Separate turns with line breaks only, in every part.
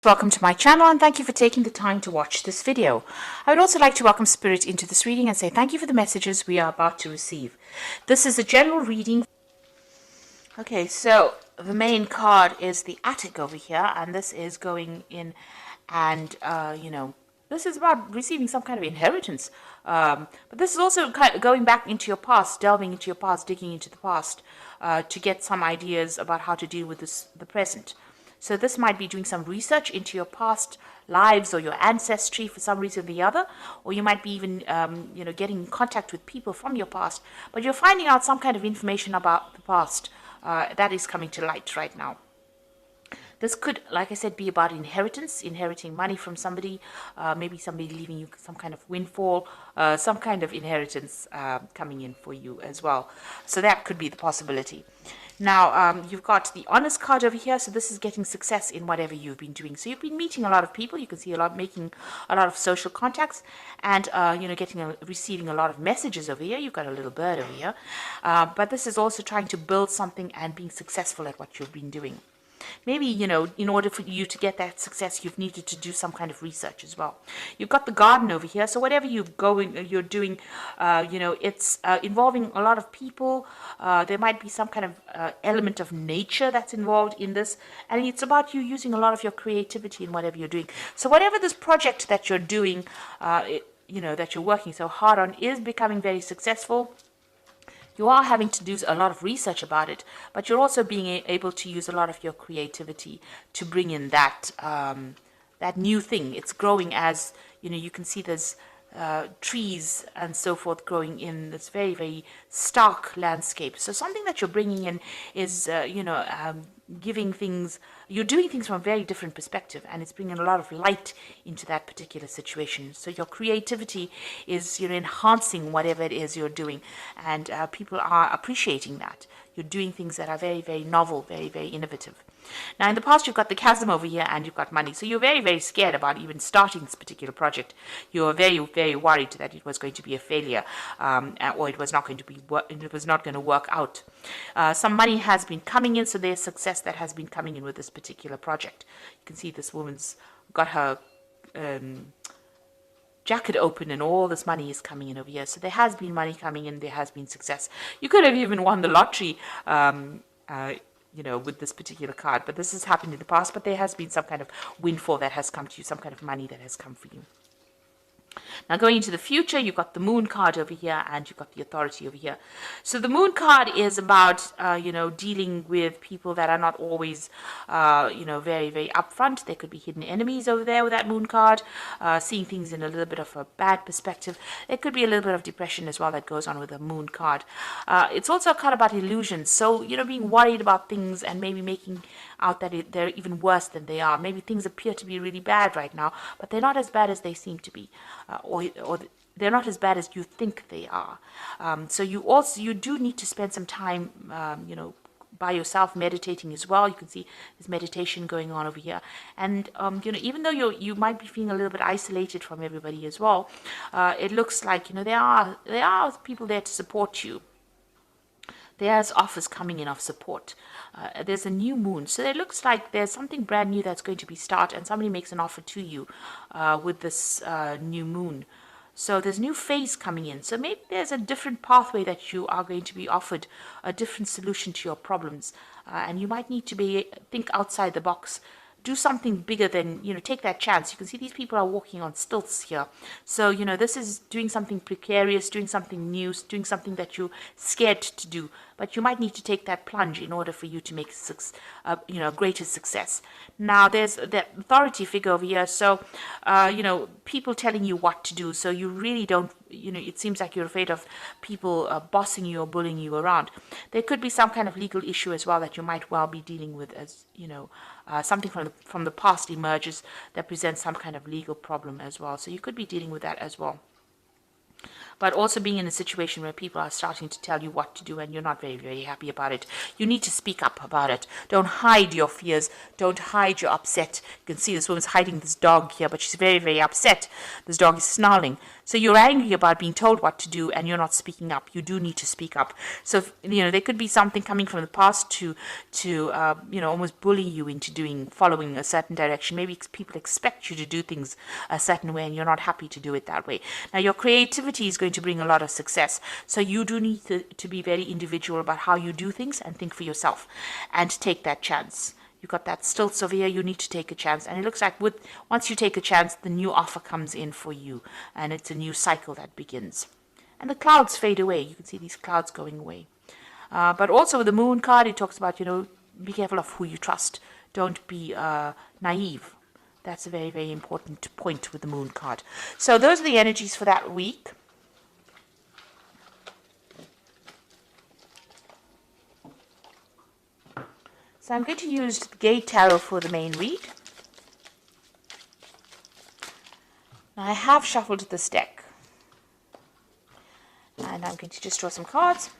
Welcome to my channel and thank you for taking the time to watch this video. I would also like to welcome Spirit into this reading and say thank you for the messages we are about to receive. This is a general reading. Okay, so the main card is the attic over here, and this is going in and, this is about receiving some kind of inheritance. But this is also kind of going back into your past, delving into your past, digging into the past to get some ideas about how to deal with the present. So this might be doing some research into your past lives or your ancestry for some reason or the other, or you might be even, getting in contact with people from your past, but you're finding out some kind of information about the past that is coming to light right now. This could, like I said, be about inheritance, inheriting money from somebody, maybe somebody leaving you some kind of windfall, some kind of inheritance coming in for you as well. So that could be the possibility. Now, you've got the honest card over here, so this is getting success in whatever you've been doing. So you've been meeting a lot of people, you can see making a lot of social contacts, and, receiving a lot of messages over here. You've got a little bird over here. But this is also trying to build something and being successful at what you've been doing. Maybe, in order for you to get that success, you've needed to do some kind of research as well. You've got the garden over here. So whatever you're doing, it's involving a lot of people. There might be some kind of element of nature that's involved in this. And it's about you using a lot of your creativity in whatever you're doing. So whatever this project that you're doing, that you're working so hard on is becoming very successful. You are having to do a lot of research about it, but you're also being able to use a lot of your creativity to bring in that new thing. It's growing as, you can see there's trees and so forth growing in this very, very stark landscape. So something that you're bringing in is, giving things, you're doing things from a very different perspective, and it's bringing a lot of light into that particular situation. So your creativity is, enhancing whatever it is you're doing, and people are appreciating that. You're doing things that are very, very novel, very, very innovative. Now, in the past, you've got the chasm over here and you've got money. So you're very, very scared about even starting this particular project. You're very, very worried that it was going to be a failure, or it was not going to work out. Some money has been coming in, so there's success that has been coming in with this particular project. You can see this woman's got her jacket open and all this money is coming in over here. So there has been money coming in, there has been success. You could have even won the lottery, with this particular card, but this has happened in the past, but there has been some kind of windfall that has come to you, some kind of money that has come for you. Now, going into the future, you've got the moon card over here and you've got the authority over here. So the moon card is about, dealing with people that are not always, very, very upfront. There could be hidden enemies over there with that moon card, seeing things in a little bit of a bad perspective. There could be a little bit of depression as well that goes on with the moon card. It's also a card about illusions. So, being worried about things and maybe making out that they're even worse than they are. Maybe things appear to be really bad right now, but they're not as bad as they seem to be. Or they're not as bad as you think they are. So you do need to spend some time, by yourself meditating as well. You can see there's meditation going on over here, and even though you might be feeling a little bit isolated from everybody as well, it looks like there are people there to support you. There's offers coming in of support. There's a new moon. So it looks like there's something brand new that's going to be started, and somebody makes an offer to you with this new moon. So there's a new phase coming in. So maybe there's a different pathway that you are going to be offered, a different solution to your problems. And you might need to think outside the box. Do something bigger than, take that chance. You can see these people are walking on stilts here. So, this is doing something precarious, doing something new, doing something that you're scared to do. But you might need to take that plunge in order for you to make greater success. Now, there's that authority figure over here. So, people telling you what to do. So you really don't, it seems like you're afraid of people bossing you or bullying you around. There could be some kind of legal issue as well that you might well be dealing with, as, something from the past emerges that presents some kind of legal problem as well. So you could be dealing with that as well. but also being in a situation where people are starting to tell you what to do and you're not very, very happy about it. You need to speak up about it. Don't hide your fears. Don't hide your upset. You can see this woman's hiding this dog here, but she's very, very upset. This dog is snarling. So you're angry about being told what to do and you're not speaking up. You do need to speak up. So, there could be something coming from the past to almost bully you into following a certain direction. Maybe people expect you to do things a certain way and you're not happy to do it that way. Now, your creativity is going to bring a lot of success. So you do need to be very individual about how you do things and think for yourself and take that chance. You've got that stilts over here, you need to take a chance. And it looks like once you take a chance, the new offer comes in for you. And it's a new cycle that begins. And the clouds fade away. You can see these clouds going away. But also with the moon card, it talks about, be careful of who you trust. Don't be naive. That's a very, very important point with the moon card. So those are the energies for that week. So I'm going to use the Gate Tarot for the main read. Now I have shuffled this deck. And I'm going to just draw some cards.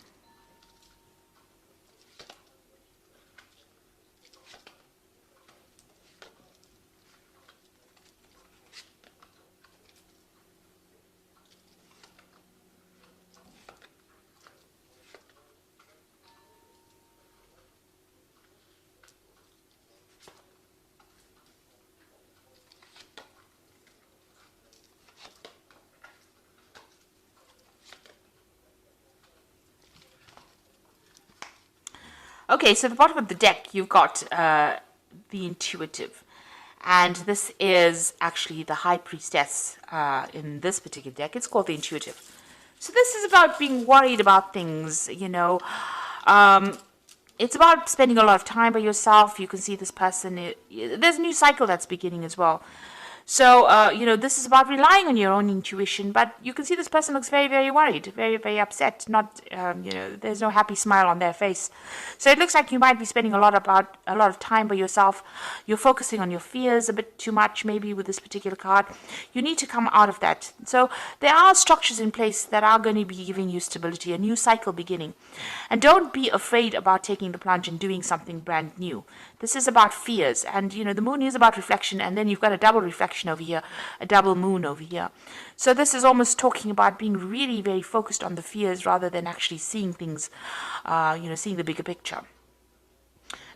Okay, so at the bottom of the deck, you've got the intuitive. And this is actually the High Priestess in this particular deck. It's called the intuitive. So this is about being worried about things, It's about spending a lot of time by yourself. You can see this person, there's a new cycle that's beginning as well. So, this is about relying on your own intuition, but you can see this person looks very, very worried, very, very upset. Not, there's no happy smile on their face. So it looks like you might be spending a lot of time by yourself. You're focusing on your fears a bit too much, maybe with this particular card. You need to come out of that. So there are structures in place that are going to be giving you stability, a new cycle beginning. And don't be afraid about taking the plunge and doing something brand new. This is about fears, and the moon is about reflection, and then you've got a double reflection over here, a double moon over here. So this is almost talking about being really very focused on the fears rather than actually seeing things, seeing the bigger picture.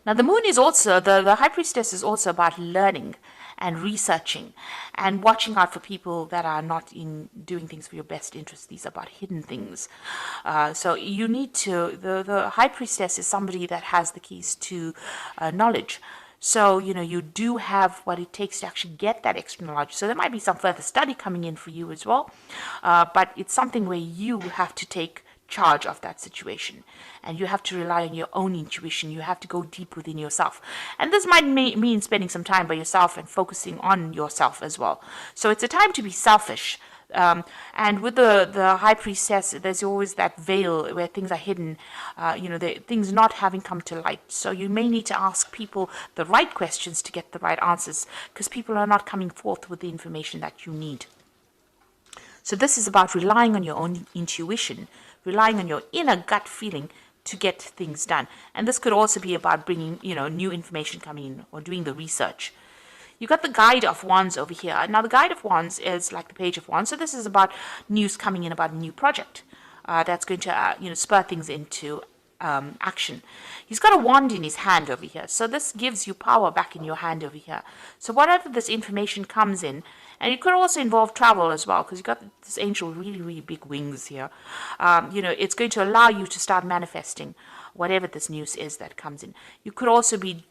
Now the moon is also, the High Priestess is also about learning and researching and watching out for people that are not in doing things for your best interest. These are about hidden things. So you need to, the High Priestess is somebody that has the keys to knowledge. So, you do have what it takes to actually get that extra knowledge. So there might be some further study coming in for you as well. But it's something where you have to take charge of that situation, and you have to rely on your own intuition. You have to go deep within yourself, and this might mean spending some time by yourself and focusing on yourself as well. So it's a time to be selfish, and with the High Priestess, there's always that veil where things are hidden, things not having come to light. So you may need to ask people the right questions to get the right answers, because people are not coming forth with the information that you need. So this is about relying on your own intuition, relying on your inner gut feeling to get things done. And this could also be about bringing, new information coming in or doing the research. You got the Guide of Wands over here. Now the Guide of Wands is like the Page of Wands. So this is about news coming in about a new project that's going to, spur things into action. He's got a wand in his hand over here. So this gives you power back in your hand over here. So whatever this information comes in, and it could also involve travel as well, because you've got this angel with really, really big wings here. It's going to allow you to start manifesting whatever this news is that comes in. You could also be,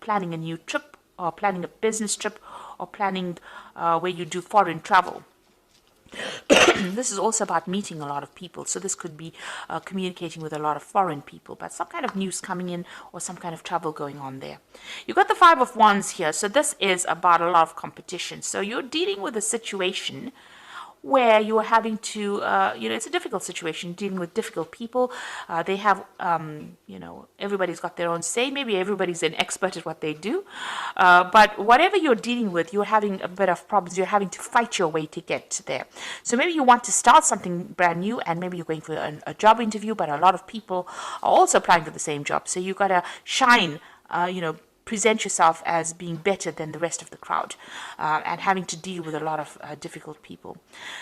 planning a new trip, or planning a business trip, or planning where you do foreign travel. This is also about meeting a lot of people. So this could be communicating with a lot of foreign people, but some kind of news coming in or some kind of travel going on there. You've got the Five of Wands here. So this is about a lot of competition. So you're dealing with a situation where you're having to, it's a difficult situation, dealing with difficult people. They have, everybody's got their own say. Maybe everybody's an expert at what they do. But whatever you're dealing with, you're having a bit of problems. You're having to fight your way to get there. So maybe you want to start something brand new, and maybe you're going for a job interview, but a lot of people are also applying for the same job. So you've got to shine, present yourself as being better than the rest of the crowd, and having to deal with a lot of difficult people.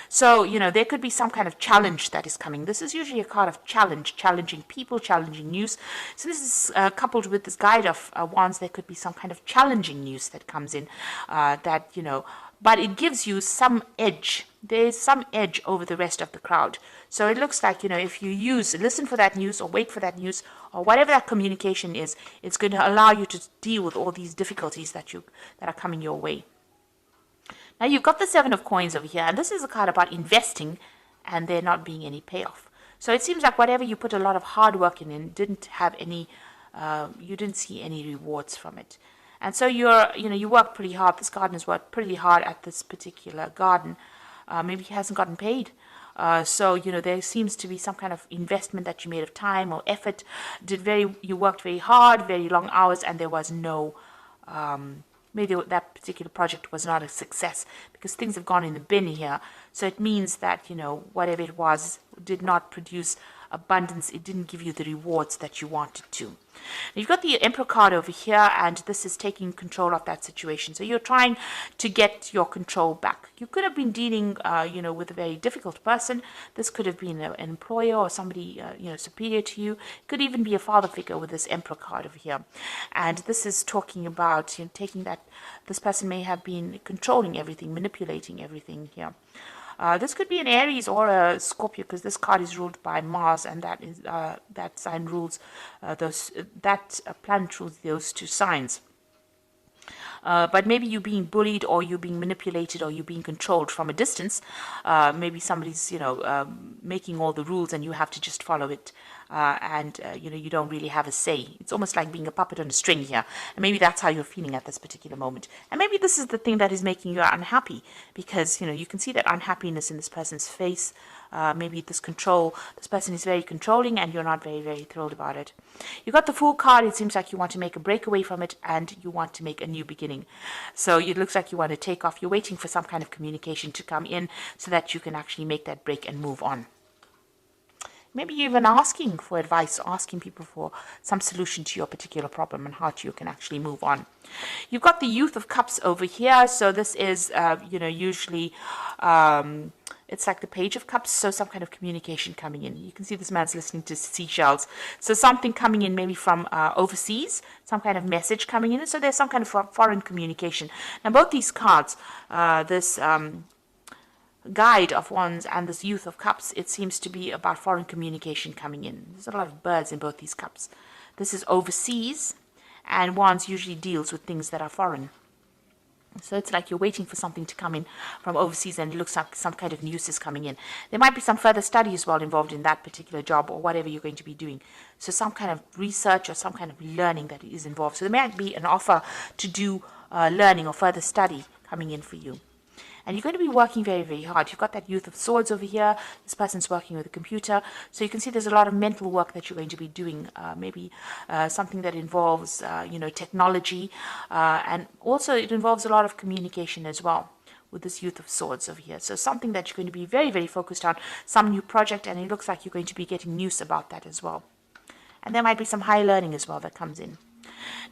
So, there could be some kind of challenge that is coming. This is usually a card of challenge, challenging people, challenging news. So this is coupled with this guide of wands. There could be some kind of challenging news that comes in but it gives you some edge. There's some edge over the rest of the crowd. So it looks like, if you listen for that news or wait for that news or whatever that communication is, it's going to allow you to deal with all these difficulties that are coming your way. Now you've got the Seven of Coins over here, and this is a card about investing and there not being any payoff. So it seems like whatever you put a lot of hard work in didn't have any, you didn't see any rewards from it. And so you work pretty hard. This gardener's worked pretty hard at this particular garden. Maybe he hasn't gotten paid. So there seems to be some kind of investment that you made of time or effort. You worked very hard, very long hours, and there was no, maybe that particular project was not a success because things have gone in the bin here. So it means that, whatever it was did not produce abundance. It didn't give you the rewards that you wanted to. You've got the Emperor card over here, and this is taking control of that situation. So you're trying to get your control back. You could have been dealing, with a very difficult person. This could have been an employer or somebody, superior to you. It could even be a father figure with this Emperor card over here. And this is talking about taking that. This person may have been controlling everything, manipulating everything here. This could be an Aries or a Scorpio, because this card is ruled by Mars, and that sign rules that planet rules those two signs. But maybe you're being bullied, or you're being manipulated, or you're being controlled from a distance. Maybe somebody's, making all the rules and you have to just follow it. You don't really have a say. It's almost like being a puppet on a string here. And maybe that's how you're feeling at this particular moment. And maybe this is the thing that is making you unhappy, because, you can see that unhappiness in this person's face. Maybe this person is very controlling and you're not very, very thrilled about it. You got the Fool card. It seems like you want to make a breakaway from it and you want to make a new beginning. So it looks like you want to take off. You're waiting for some kind of communication to come in so that you can actually make that break and move on. Maybe you're even asking for advice, asking people for some solution to your particular problem and how you can actually move on. You've got the Youth of Cups over here. So this is, usually it's like the Page of Cups. So some kind of communication coming in. You can see this man's listening to seashells. So something coming in maybe from overseas, some kind of message coming in. So there's some kind of foreign communication. Now both these cards, this Guide of Wands and this Youth of Cups, it seems to be about foreign communication coming in. There's a lot of birds in both these cups. This is overseas, and Wands usually deals with things that are foreign. So it's like you're waiting for something to come in from overseas, and it looks like some kind of news is coming in. There might be some further study as well involved in that particular job or whatever you're going to be doing. So some kind of research or some kind of learning that is involved. So there might be an offer to do learning or further study coming in for you. And you're going to be working very, very hard. You've got that Youth of Swords over here. This person's working with a computer. So you can see there's a lot of mental work that you're going to be doing. Maybe something that involves, technology. And also it involves a lot of communication as well with this Youth of Swords over here. So something that you're going to be very, very focused on. Some new project, and it looks like you're going to be getting news about that as well. And there might be some high learning as well that comes in.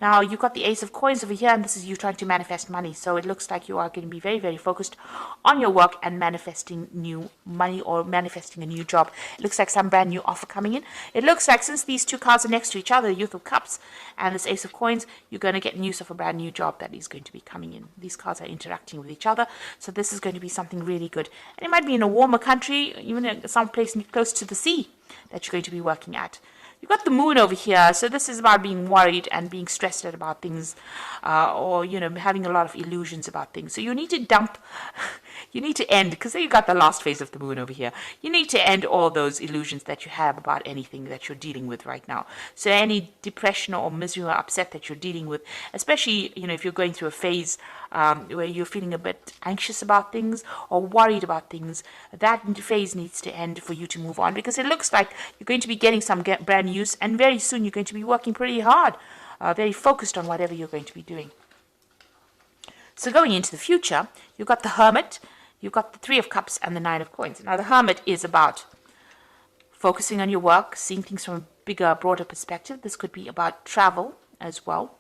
Now, you've got the Ace of Coins over here, and this is you trying to manifest money. So it looks like you are going to be very, very focused on your work and manifesting new money or manifesting a new job. It looks like some brand new offer coming in. It looks like since these two cards are next to each other, the Youth of Cups and this Ace of Coins, you're going to get news of a brand new job that is going to be coming in. These cards are interacting with each other. So this is going to be something really good. And it might be in a warmer country, even in some place close to the sea that you're going to be working at. You've got the Moon over here, so this is about being worried and being stressed out about things, or having a lot of illusions about things. So you need to dump You need to end, because you got the last phase of the moon over here. You need to end all those illusions that you have about anything that you're dealing with right now. So any depression or misery or upset that you're dealing with, especially, if you're going through a phase where you're feeling a bit anxious about things or worried about things, that phase needs to end for you to move on, because it looks like you're going to be getting some brand news, and very soon you're going to be working pretty hard, very focused on whatever you're going to be doing. So going into the future, you've got the Hermit, you've got the Three of Cups, and the Nine of Coins. Now, the Hermit is about focusing on your work, seeing things from a bigger, broader perspective. This could be about travel as well.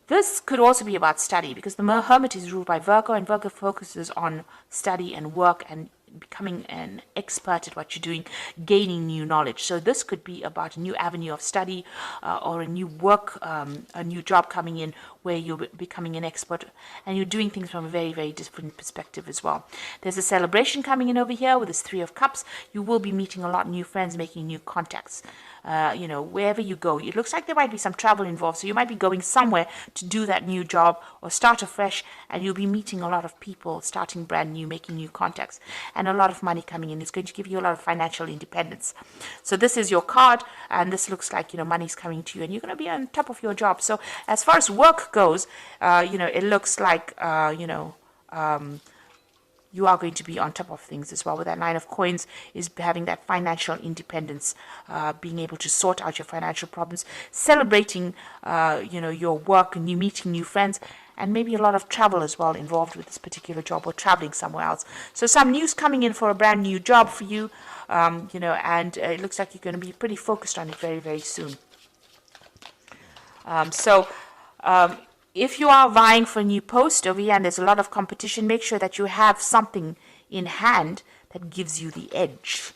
This could also be about study, because the Hermit is ruled by Virgo, and Virgo focuses on study and work and becoming an expert at what you're doing, gaining new knowledge. So this could be about a new avenue of study or a new work, a new job coming in where you're becoming an expert and you're doing things from a very, very different perspective as well. There's a celebration coming in over here with this Three of Cups. You will be meeting a lot of new friends, making new contacts. Wherever you go, it looks like there might be some travel involved. So you might be going somewhere to do that new job or start afresh, and you'll be meeting a lot of people, starting brand new, making new contacts, and a lot of money coming in. It's going to give you a lot of financial independence. So this is your card, and this looks like, money's coming to you, and you're going to be on top of your job. So as far as work goes, it looks like, you are going to be on top of things as well. With that Nine of Coins is having that financial independence, being able to sort out your financial problems, celebrating, your work, and you meeting new friends, and maybe a lot of travel as well involved with this particular job, or traveling somewhere else. So some news coming in for a brand new job for you, and it looks like you're going to be pretty focused on it very, very soon. If you are vying for a new post over here and there's a lot of competition, make sure that you have something in hand that gives you the edge.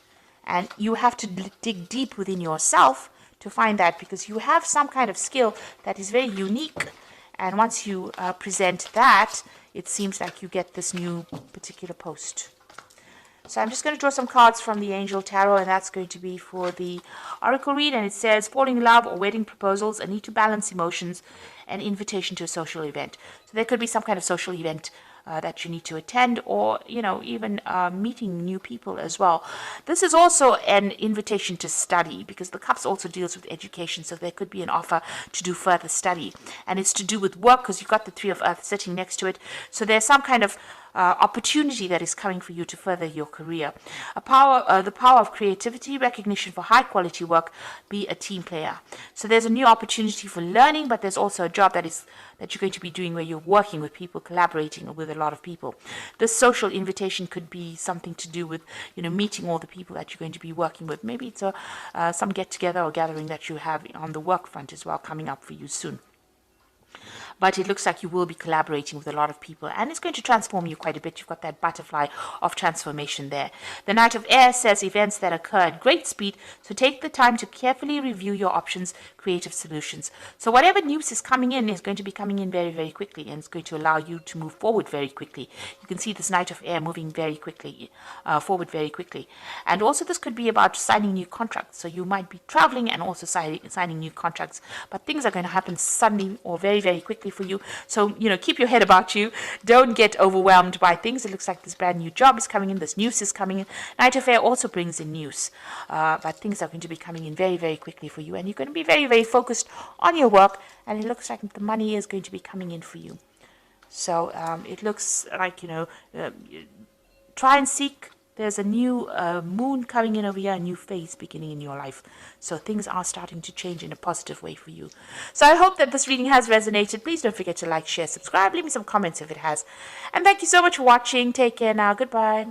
And you have to dig deep within yourself to find that, because you have some kind of skill that is very unique. And once you present that, it seems like you get this new particular post. So I'm just going to draw some cards from the Angel Tarot, and that's going to be for the Oracle read. And it says, falling in love or wedding proposals, a need to balance emotions, an invitation to a social event. So there could be some kind of social event that you need to attend, or, even meeting new people as well. This is also an invitation to study, because the Cups also deals with education. So there could be an offer to do further study. And it's to do with work, because you've got the Three of Earth sitting next to it. So there's some kind of opportunity that is coming for you to further your career. The power of creativity, recognition for high quality work, be a team player. So there's a new opportunity for learning, but there's also a job that you're going to be doing where you're working with people, collaborating with a lot of people. This social invitation could be something to do with, meeting all the people that you're going to be working with. Maybe it's some get together or gathering that you have on the work front as well, coming up for you soon. But it looks like you will be collaborating with a lot of people, and it's going to transform you quite a bit. You've got that butterfly of transformation there. The Knight of Air says events that occur at great speed, so take the time to carefully review your options, creative solutions. So whatever news is coming in is going to be coming in very, very quickly, and it's going to allow you to move forward very quickly. You can see this Knight of Air moving very quickly, forward very quickly. And also this could be about signing new contracts. So you might be traveling and also signing new contracts, but things are going to happen suddenly or very, very quickly for you. So, keep your head about you. Don't get overwhelmed by things. It looks like this brand new job is coming in. This news is coming in. Knight of Air also brings in news. But things are going to be coming in very, very quickly for you. And you're going to be very, very focused on your work. And it looks like the money is going to be coming in for you. So, it looks like, try and seek. There's a new moon coming in over here, a new phase beginning in your life. So things are starting to change in a positive way for you. So I hope that this reading has resonated. Please don't forget to like, share, subscribe. Leave me some comments if it has. And thank you so much for watching. Take care now. Goodbye.